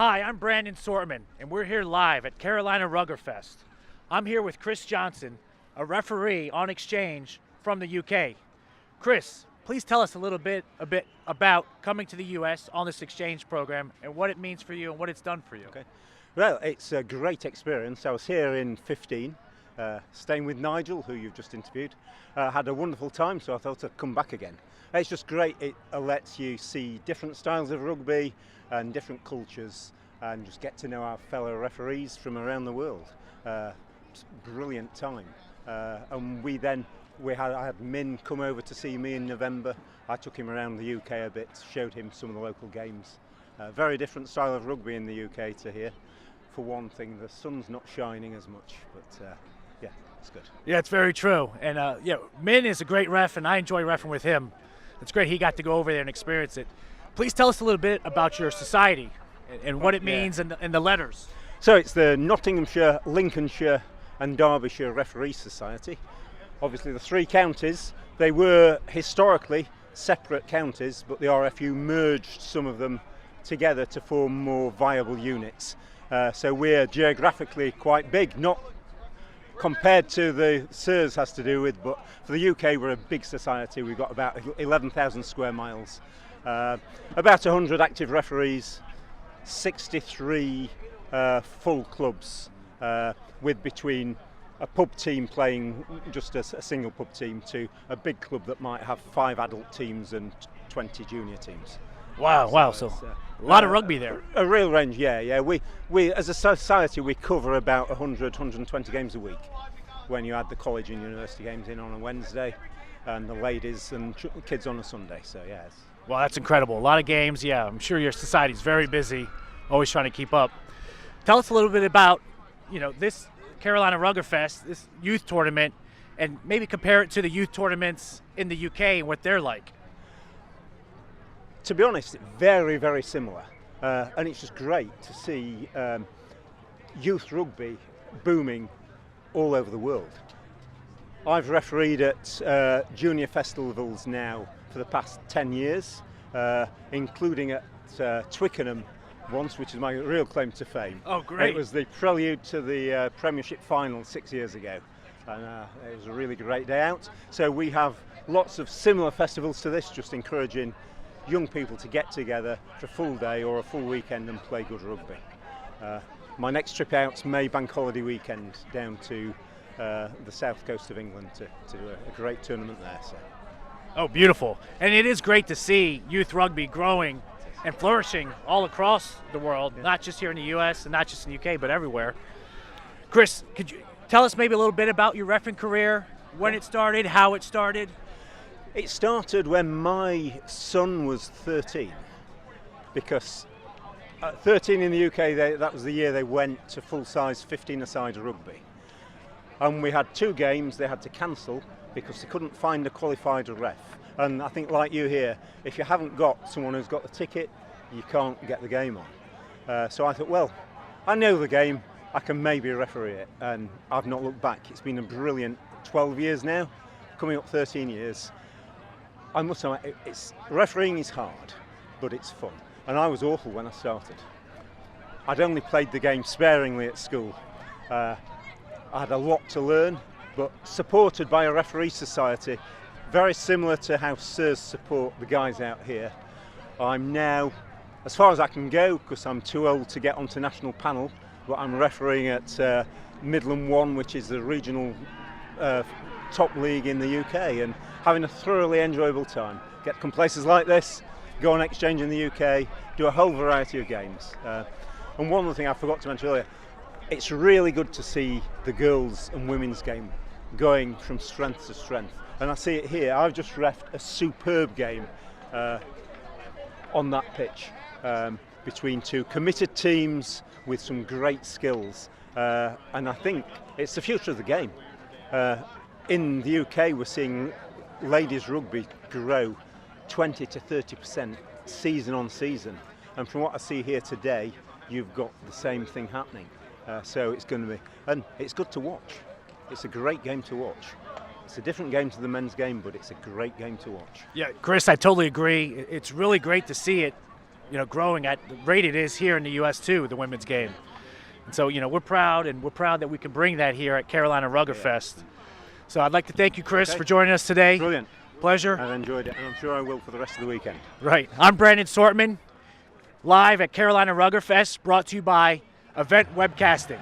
Hi, I'm Brandon Sortman, and we're here live at Carolina Ruggerfest. I'm here with Chris Johnson, a referee on exchange from the UK. Chris, please tell us a bit about coming to the US on this exchange program and what it means for you and what it's done for you. Okay. Well, it's a great experience. I was here in 15, staying with Nigel, who you've just interviewed. Had a wonderful time, so I thought I'd come back again. It's just great. It lets you see different styles of rugby and different cultures and just get to know our fellow referees from around the world. Brilliant time. And I had Min come over to see me in November. I took him around the UK a bit, showed him some of the local games. Very different style of rugby in the UK to here. For one thing, the sun's not shining as much, but yeah, it's good. Yeah, it's very true. And Min is a great ref, and I enjoy reffing with him. It's great he got to go over there and experience it. Please tell us a little bit about your society and what it means and the letters. So it's the Nottinghamshire, Lincolnshire and Derbyshire Referee Society. Obviously the three counties, they were historically separate counties, but the RFU merged some of them together to form more viable units. So we're geographically quite big, not compared to the SIRS has to do with, but for the UK we're a big society. We've got about 11,000 square miles, about 100 active referees, 63 full clubs, with between a pub team playing just a single pub team to a big club that might have 5 adult teams and 20 junior teams. Wow. So a lot of rugby there. A real range, yeah. We as a society, we cover about 100, 120 games a week when you add the college and university games in on a Wednesday and the ladies and kids on a Sunday. So, yeah. Well, that's incredible. A lot of games. Yeah, I'm sure your society's very busy, always trying to keep up. Tell us a little bit about, this Carolina Ruggerfest, this youth tournament, and maybe compare it to the youth tournaments in the UK and what they're like. To be honest, very, very similar. And it's just great to see youth rugby booming all over the world. I've refereed at junior festivals now for the past 10 years, including at Twickenham once, which is my real claim to fame. Oh, great. It was the prelude to the Premiership final 6 years ago. And it was a really great day out. So we have lots of similar festivals to this, just encouraging young people to get together for a full day or a full weekend and play good rugby. My next trip out's May Bank Holiday weekend down to the south coast of England to do a great tournament there. So. Oh, beautiful. And it is great to see youth rugby growing and flourishing all across the world, not just here in the US and not just in the UK, but everywhere. Chris, could you tell us maybe a little bit about your refereeing career, when it started, how it started? It started when my son was 13, because at 13 in the UK, that was the year they went to full-size 15-a-side rugby. And we had 2 games they had to cancel because they couldn't find a qualified ref. And I think, like you here, if you haven't got someone who's got the ticket, you can't get the game on. So I thought, well, I know the game, I can maybe referee it, and I've not looked back. It's been a brilliant 12 years now, coming up 13 years. I must say, refereeing is hard, but it's fun. And I was awful when I started. I'd only played the game sparingly at school. I had a lot to learn, but supported by a referee society, very similar to how SIRS support the guys out here. I'm now, as far as I can go, because I'm too old to get onto national panel, but I'm refereeing at Midland 1, which is the regional top league in the UK, and having a thoroughly enjoyable time. Get from places like this, go on exchange in the UK, do a whole variety of games. And one other thing I forgot to mention earlier, it's really good to see the girls and women's game going from strength to strength. And I see it here. I've just reffed a superb game on that pitch between 2 committed teams with some great skills. And I think it's the future of the game. In the UK, we're seeing ladies rugby grow 20 to 30% season on season. And from what I see here today, you've got the same thing happening. So it's going to be, and it's good to watch. It's a great game to watch. It's a different game to the men's game, but it's a great game to watch. Yeah, Chris, I totally agree. It's really great to see it, growing at the rate it is here in the U.S. too, the women's game. And so, we're proud that we can bring that here at Carolina Ruggerfest. So I'd like to thank you, Chris, for joining us today. Brilliant. Pleasure. I've enjoyed it, and I'm sure I will for the rest of the weekend. Right. I'm Brandon Sortman, live at Carolina Ruggerfest, brought to you by Event Webcasting.